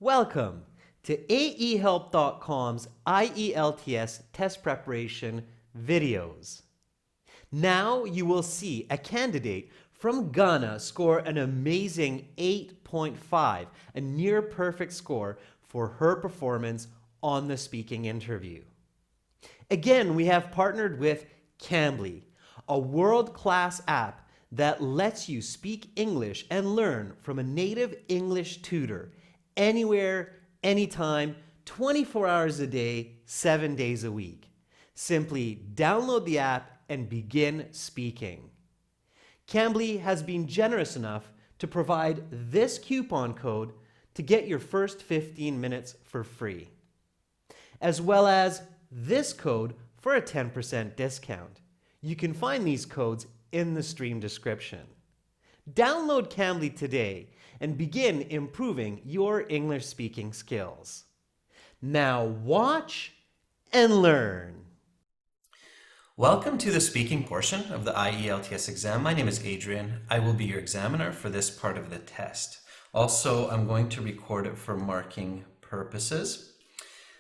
Welcome to aehelp.com's IELTS test preparation videos. Now you will see a candidate from Ghana score an amazing 8.5, a near perfect score for her performance on the speaking interview. Again, we have partnered with Cambly, a world-class app that lets you speak English and learn from a native English tutor anywhere, anytime, 24 hours a day, 7 days a week. Simply download the app and begin speaking. Cambly has been generous enough to provide this coupon code to get your first 15 minutes for free, as well as this code for a 10% discount. You can find these codes in the stream description. Download Cambly today and begin improving your English speaking skills. Now watch and learn. Welcome to the speaking portion of the IELTS exam. My name is Adrian. I will be your examiner for this part of the test. Also, I'm going to record it for marking purposes.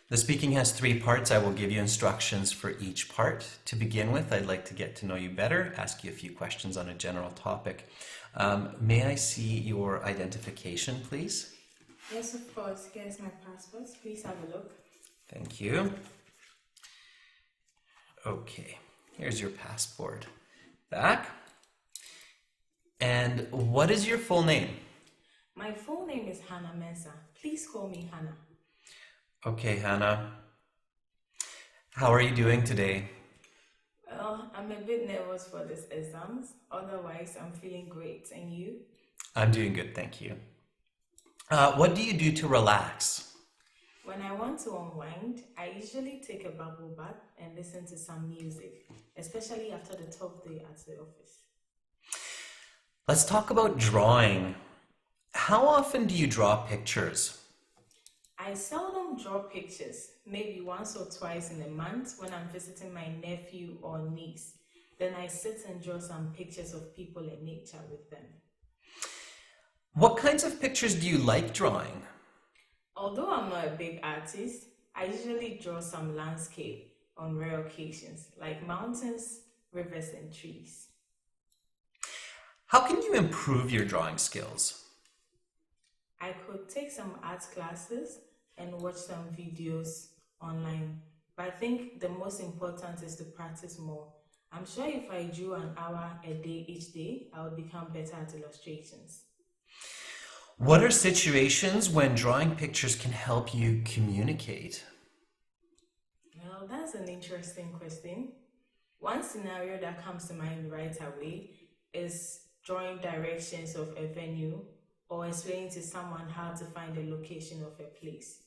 The speaking has 3 parts. I will give you instructions for each part. To begin with, I'd like to get to know you better, ask you a few questions on a general topic. May I see your identification, please? Yes, of course. Here's my passport. Please have a look. Thank you. Okay, here's your passport back. And what is your full name? My full name is Hannah Mensah. Please call me Hannah. Okay, Hannah. How are you doing today? Well, I'm a bit nervous for this exams. Otherwise, I'm feeling great. And you? I'm doing good, thank you. What do you do to relax? When I want to unwind, I usually take a bubble bath and listen to some music, especially after the tough day at the office. Let's talk about drawing. How often do you draw pictures? I seldom draw pictures, maybe once or twice in a month when I'm visiting my nephew or niece. Then I sit and draw some pictures of people and nature with them. What kinds of pictures do you like drawing? Although I'm not a big artist, I usually draw some landscape on rare occasions, like mountains, rivers, and trees. How can you improve your drawing skills? I could take some art classes and watch some videos online, but I think the most important is to practice more. I'm sure if I drew an hour a day each day, I would become better at illustrations. What are situations when drawing pictures can help you communicate? Well, that's an interesting question. One scenario that comes to mind right away is drawing directions of a venue or explaining to someone how to find the location of a place.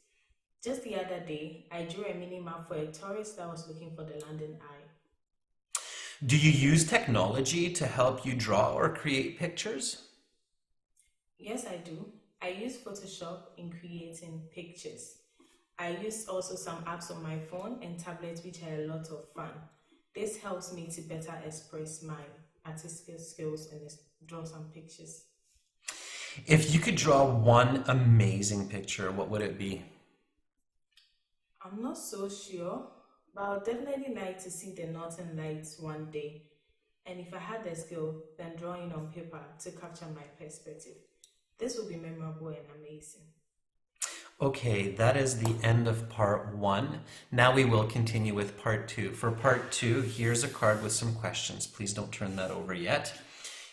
Just the other day, I drew a mini map for a tourist that was looking for the London Eye. Do you use technology to help you draw or create pictures? Yes, I do. I use Photoshop in creating pictures. I use also some apps on my phone and tablet which are a lot of fun. This helps me to better express my artistic skills and draw some pictures. If you could draw one amazing picture, what would it be? I'm not so sure, but I would definitely like to see the Northern Lights one day. And if I had the skill, then drawing on paper to capture my perspective. This would be memorable and amazing. Okay, that is the end of part 1. Now we will continue with part 2. For part 2, here's a card with some questions. Please don't turn that over yet.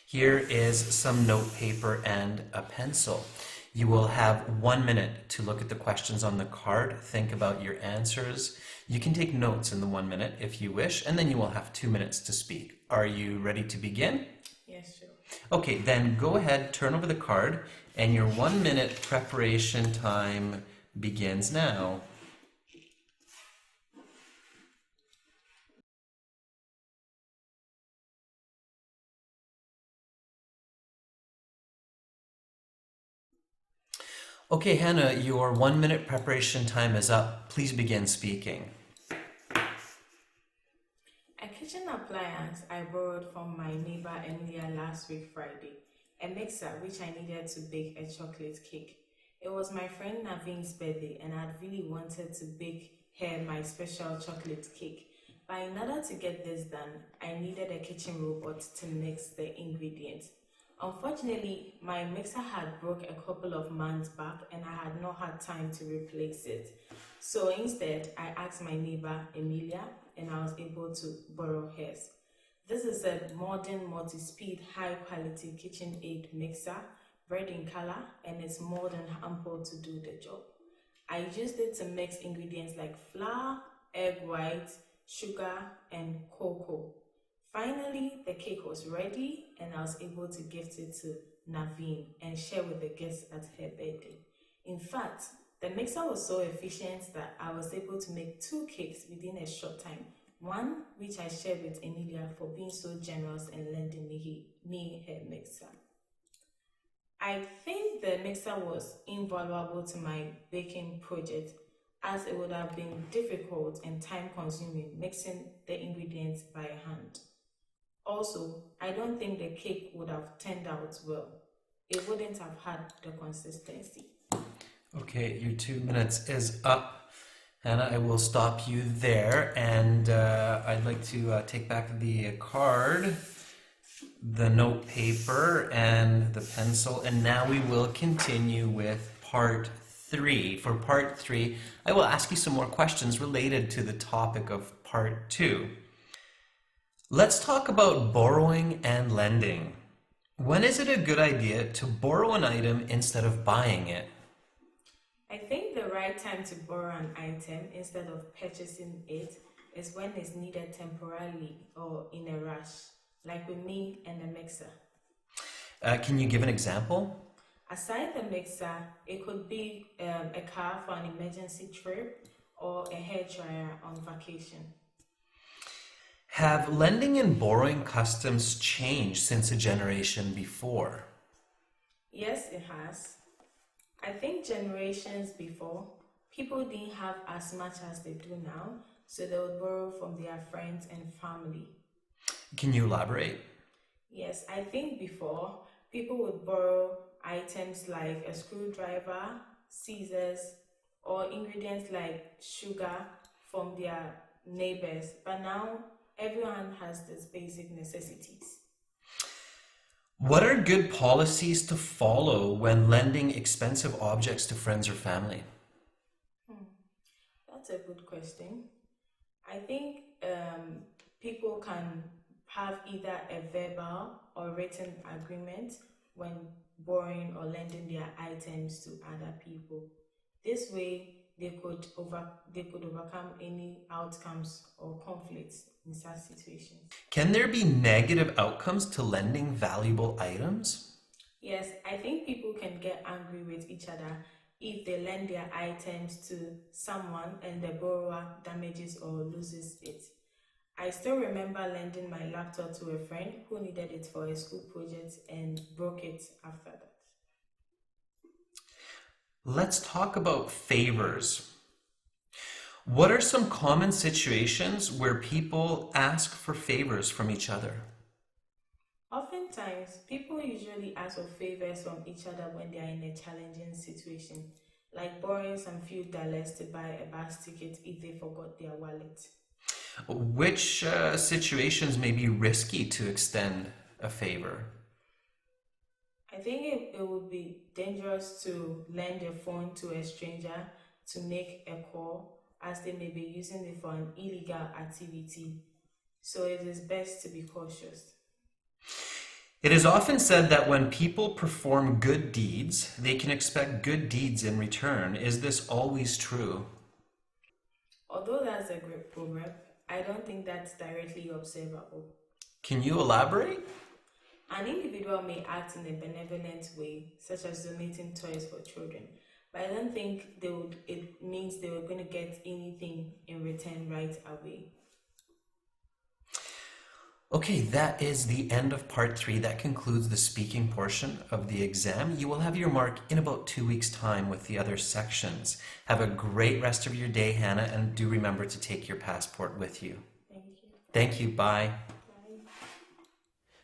Here is some note paper and a pencil. You will have 1 minute to look at the questions on the card, think about your answers. You can take notes in the 1 minute if you wish, and then you will have 2 minutes to speak. Are you ready to begin? Yes, sure. Okay, then go ahead, turn over the card, and your 1 minute preparation time begins now. Okay, Hannah, your 1 minute preparation time is up. Please begin speaking. A kitchen appliance I borrowed from my neighbor Emilia last week Friday. A mixer which I needed to bake a chocolate cake. It was my friend Naveen's birthday, and I'd really wanted to bake her my special chocolate cake. But in order to get this done, I needed a kitchen robot to mix the ingredients. Unfortunately, my mixer had broke a couple of months back and I had not had time to replace it. So instead, I asked my neighbor Emilia and I was able to borrow hers. This is a modern multi-speed high-quality KitchenAid mixer, red in color, and it's more than ample to do the job. I used it to mix ingredients like flour, egg white, sugar, and cocoa. Finally, the cake was ready and I was able to gift it to Naveen and share with the guests at her birthday. In fact, the mixer was so efficient that I was able to make 2 cakes within a short time. One which I shared with Emilia for being so generous and lending me her mixer. I think the mixer was invaluable to my baking project as it would have been difficult and time consuming mixing the ingredients by hand. Also, I don't think the cake would have turned out well. It wouldn't have had the consistency. Okay, your 2 minutes is up, and I will stop you there. And I'd like to take back the card, the note paper, and the pencil. And now we will continue with part 3. For part 3, I will ask you some more questions related to the topic of part 2. Let's talk about borrowing and lending. When is it a good idea to borrow an item instead of buying it? I think the right time to borrow an item instead of purchasing it is when it's needed temporarily or in a rush, like with me and the mixer. Can you give an example? Aside the mixer, it could be a car for an emergency trip or a hairdryer on vacation. Have lending and borrowing customs changed since a generation before? Yes, it has. I think generations before, people didn't have as much as they do now, so they would borrow from their friends and family. Can you elaborate? Yes, I think before, people would borrow items like a screwdriver, scissors, or ingredients like sugar from their neighbors. But now, everyone has these basic necessities. What are good policies to follow when lending expensive objects to friends or family? That's a good question. I think people can have either a verbal or written agreement when borrowing or lending their items to other people. This way, they could overcome any outcomes or conflicts in such situations. Can there be negative outcomes to lending valuable items? Yes, I think people can get angry with each other if they lend their items to someone and the borrower damages or loses it. I still remember lending my laptop to a friend who needed it for a school project and broke it after that. Let's talk about favors. What are some common situations where people ask for favors from each other? Oftentimes, people usually ask for favors from each other when they are in a challenging situation, like borrowing some few dollars to buy a bus ticket if they forgot their wallet. Which situations may be risky to extend a favor? I think it would be dangerous to lend a phone to a stranger to make a call, as they may be using it for an illegal activity. So it is best to be cautious. It is often said that when people perform good deeds, they can expect good deeds in return. Is this always true? Although that's a great proverb, I don't think that's directly observable. Can you elaborate? An individual may act in a benevolent way, such as donating toys for children, but I don't think it means they were going to get anything in return right away. Okay, that is the end of part 3. That concludes the speaking portion of the exam. You will have your mark in about 2 weeks' time with the other sections. Have a great rest of your day, Hannah, and do remember to take your passport with you. Thank you. Thank you. Bye. Bye.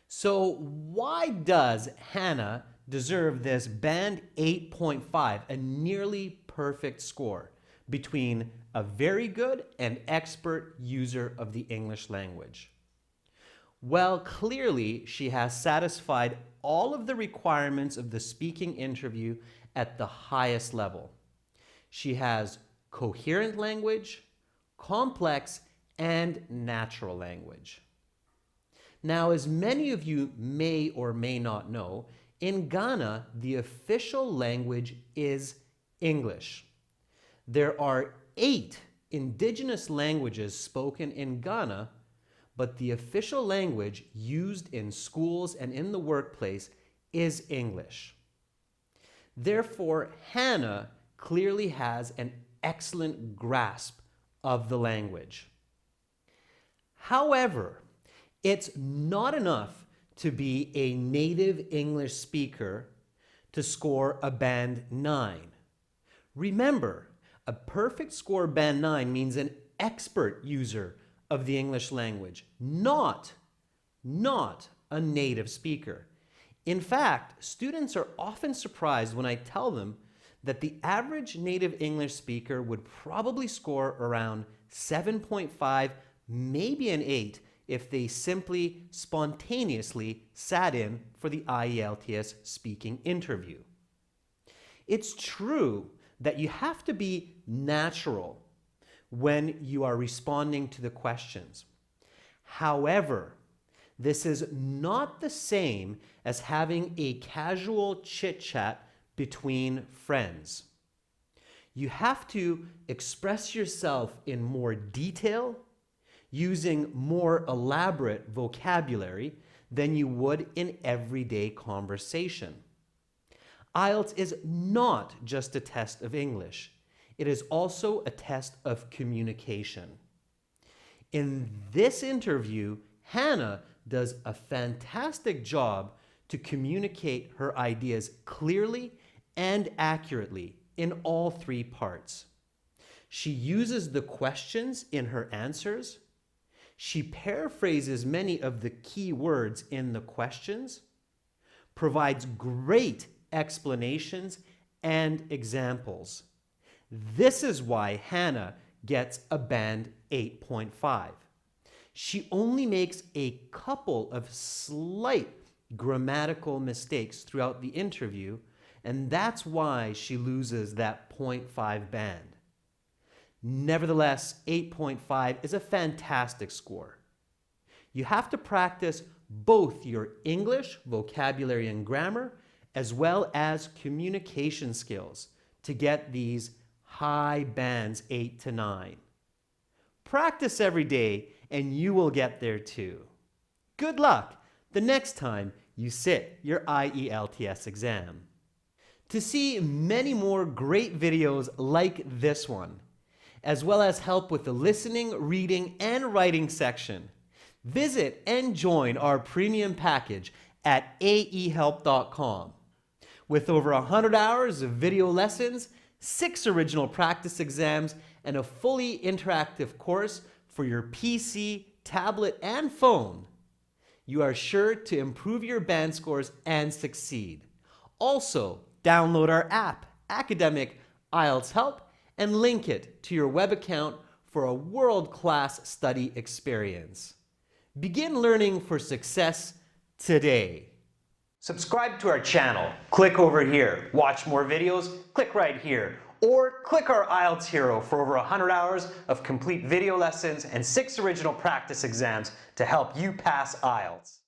So why does Hannah deserved this band 8.5, a nearly perfect score between a very good and expert user of the English language. Well, clearly she has satisfied all of the requirements of the speaking interview at the highest level. She has coherent language, complex, and natural language. Now, as many of you may or may not know, in Ghana, the official language is English. There are 8 indigenous languages spoken in Ghana, but the official language used in schools and in the workplace is English. Therefore, Hannah clearly has an excellent grasp of the language. However, it's not enough to be a native English speaker to score a band 9. Remember, a perfect score band 9 means an expert user of the English language, not a native speaker. In fact, students are often surprised when I tell them that the average native English speaker would probably score around 7.5, maybe an 8, if they simply spontaneously sat in for the IELTS speaking interview. It's true that you have to be natural when you are responding to the questions. However, this is not the same as having a casual chit-chat between friends. You have to express yourself in more detail, using more elaborate vocabulary than you would in everyday conversation. IELTS is not just a test of English. It is also a test of communication. In this interview, Hannah does a fantastic job to communicate her ideas clearly and accurately in all 3 parts. She uses the questions in her answers. She paraphrases many of the key words in the questions, provides great explanations and examples. This is why Hannah gets a band 8.5. She only makes a couple of slight grammatical mistakes throughout the interview, and that's why she loses that 0.5 band. Nevertheless, 8.5 is a fantastic score. You have to practice both your English vocabulary and grammar, as well as communication skills to get these high bands 8 to 9. Practice every day and you will get there too. Good luck the next time you sit your IELTS exam. To see many more great videos like this one, as well as help with the listening, reading, and writing section, visit and join our premium package at aehelp.com. With over 100 hours of video lessons, 6 original practice exams, and a fully interactive course for your PC, tablet, and phone, you are sure to improve your band scores and succeed. Also, download our app, Academic IELTS Help, and link it to your web account for a world-class study experience. Begin learning for success today. Subscribe to our channel. Click over here. Watch more videos. Click right here. Or click our IELTS Hero for over 100 hours of complete video lessons and 6 original practice exams to help you pass IELTS.